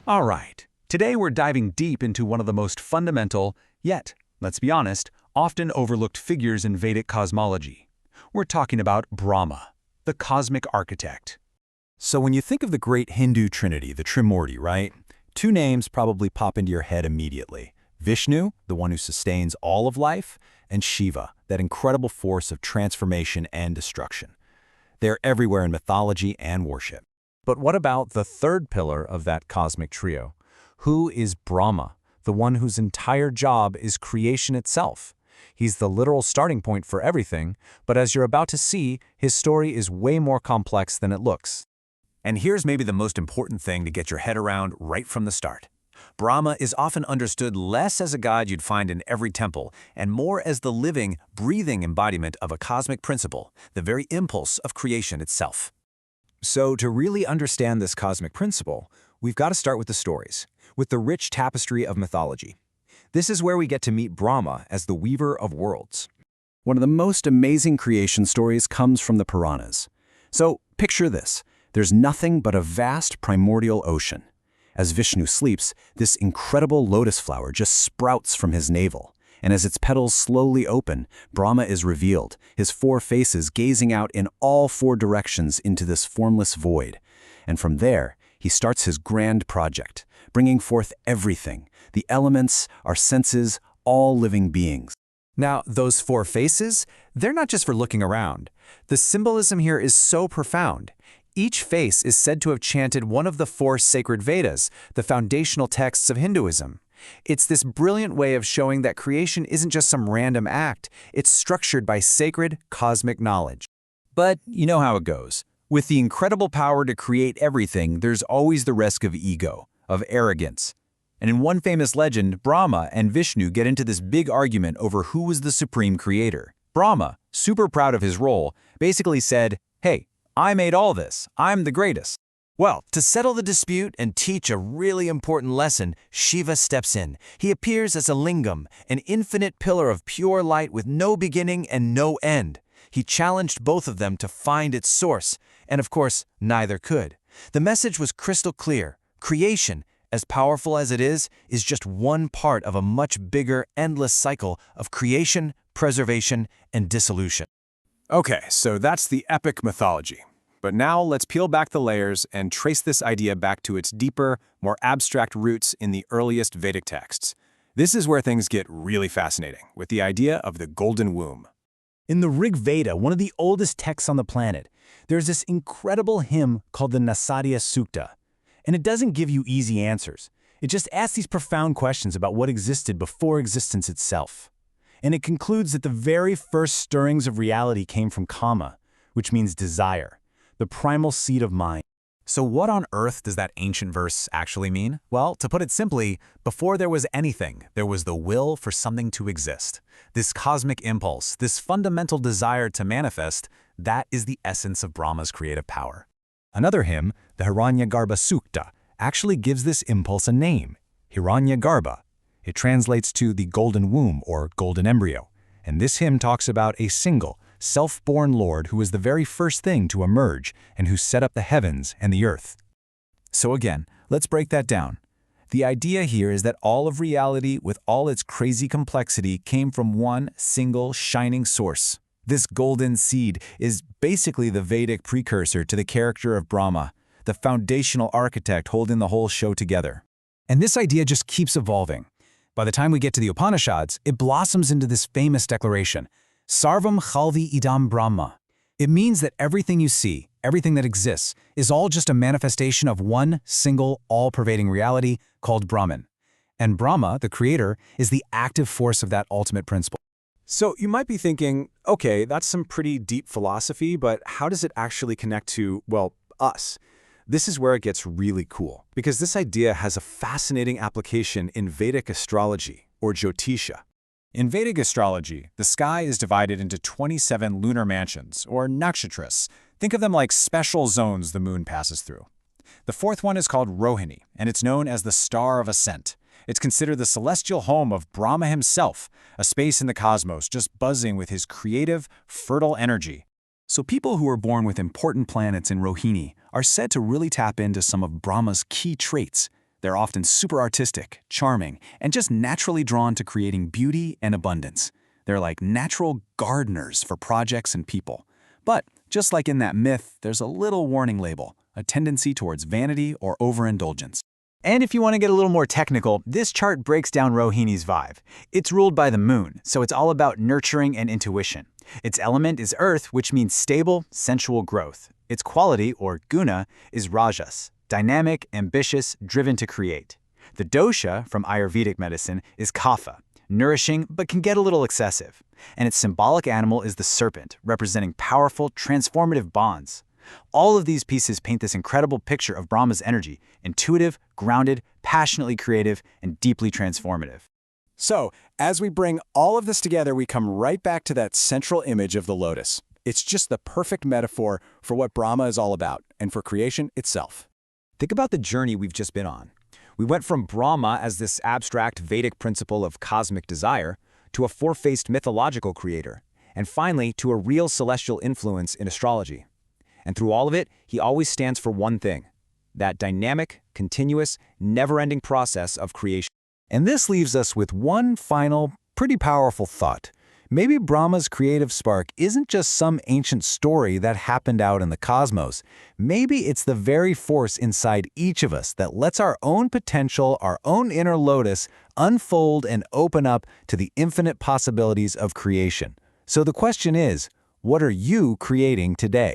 All right, today we're diving deep into one of the most fundamental, yet, let's be honest, often overlooked figures in Vedic cosmology. We're talking about Brahma, the cosmic architect. So when you think of the great Hindu trinity, the Trimurti, right? Two names probably pop into your head immediately. Vishnu, the one who sustains all of life, and Shiva, that incredible force of transformation and destruction. They're everywhere in mythology and worship. But what about the third pillar of that cosmic trio? Who is Brahma, the one whose entire job is creation itself? He's the literal starting point for everything, but as you're about to see, his story is way more complex than it looks. And here's maybe the most important thing to get your head around right from the start. Brahma is often understood less as a god you'd find in every temple, and more as the living, breathing embodiment of a cosmic principle, the very impulse of creation itself. So to really understand this cosmic principle, we've got to start with the stories, with the rich tapestry of mythology. This is where we get to meet Brahma as the weaver of worlds. One of the most amazing creation stories comes from the Puranas. So picture this. There's nothing but a vast primordial ocean. As Vishnu sleeps, this incredible lotus flower just sprouts from his navel. And as its petals slowly open, Brahma is revealed, his four faces gazing out in all four directions into this formless void. And from there, he starts his grand project, bringing forth everything, the elements, our senses, all living beings. Now, those four faces, they're not just for looking around. The symbolism here is so profound. Each face is said to have chanted one of the four sacred Vedas, the foundational texts of Hinduism. It's this brilliant way of showing that creation isn't just some random act, it's structured by sacred, cosmic knowledge. But you know how it goes. With the incredible power to create everything, there's always the risk of ego, of arrogance. And in one famous legend, Brahma and Vishnu get into this big argument over who was the supreme creator. Brahma, super proud of his role, basically said, "Hey, I made all this. I'm the greatest." Well, to settle the dispute and teach a really important lesson, Shiva steps in. He appears as a lingam, an infinite pillar of pure light with no beginning and no end. He challenged both of them to find its source, and of course, neither could. The message was crystal clear. Creation, as powerful as it is just one part of a much bigger, endless cycle of creation, preservation, and dissolution. Okay, so that's the epic mythology. But now let's peel back the layers and trace this idea back to its deeper, more abstract roots in the earliest Vedic texts. This is where things get really fascinating, with the idea of the golden womb. In the Rig Veda, one of the oldest texts on the planet, there's this incredible hymn called the Nasadya Sukta. And it doesn't give you easy answers. It just asks these profound questions about what existed before existence itself. And it concludes that the very first stirrings of reality came from kama, which means desire, the primal seed of mind. So what on earth does that ancient verse actually mean? Well, to put it simply, before there was anything, there was the will for something to exist. This cosmic impulse, this fundamental desire to manifest, that is the essence of Brahma's creative power. Another hymn, the Hiranyagarbha Sukta, actually gives this impulse a name, Hiranyagarbha. It translates to the golden womb or golden embryo. And this hymn talks about a single, self-born Lord who was the very first thing to emerge and who set up the heavens and the earth. So again, let's break that down. The idea here is that all of reality, with all its crazy complexity, came from one single shining source. This golden seed is basically the Vedic precursor to the character of Brahma, the foundational architect holding the whole show together. And this idea just keeps evolving. By the time we get to the Upanishads, it blossoms into this famous declaration, Sarvam Khalvi Idam Brahma. It means that everything you see, everything that exists, is all just a manifestation of one single, all-pervading reality called Brahman. And Brahma, the creator, is the active force of that ultimate principle. So you might be thinking, okay, that's some pretty deep philosophy, but how does it actually connect to, well, us? This is where it gets really cool, because this idea has a fascinating application in Vedic astrology, or Jyotisha. In Vedic astrology, the sky is divided into 27 lunar mansions, or nakshatras. Think of them like special zones the moon passes through. The fourth one is called Rohini, and it's known as the Star of Ascent. It's considered the celestial home of Brahma himself, a space in the cosmos just buzzing with his creative, fertile energy. So people who are born with important planets in Rohini are said to really tap into some of Brahma's key traits, They're often super artistic, charming, and just naturally drawn to creating beauty and abundance. They're like natural gardeners for projects and people. But just like in that myth, there's a little warning label, a tendency towards vanity or overindulgence. And if you want to get a little more technical, this chart breaks down Rohini's vibe. It's ruled by the moon, so it's all about nurturing and intuition. Its element is earth, which means stable, sensual growth. Its quality, or guna, is rajas, dynamic, ambitious, driven to create. The dosha, from Ayurvedic medicine, is kapha, nourishing but can get a little excessive. And its symbolic animal is the serpent, representing powerful, transformative bonds. All of these pieces paint this incredible picture of Brahma's energy, intuitive, grounded, passionately creative, and deeply transformative. So, as we bring all of this together, we come right back to that central image of the lotus. It's just the perfect metaphor for what Brahma is all about, and for creation itself. Think about the journey we've just been on. We went from Brahma as this abstract Vedic principle of cosmic desire to a four-faced mythological creator, and finally to a real celestial influence in astrology. And through all of it, he always stands for one thing: that dynamic, continuous, never-ending process of creation. And this leaves us with one final, pretty powerful thought. Maybe Brahma's creative spark isn't just some ancient story that happened out in the cosmos. Maybe it's the very force inside each of us that lets our own potential, our own inner lotus, unfold and open up to the infinite possibilities of creation. So the question is, what are you creating today?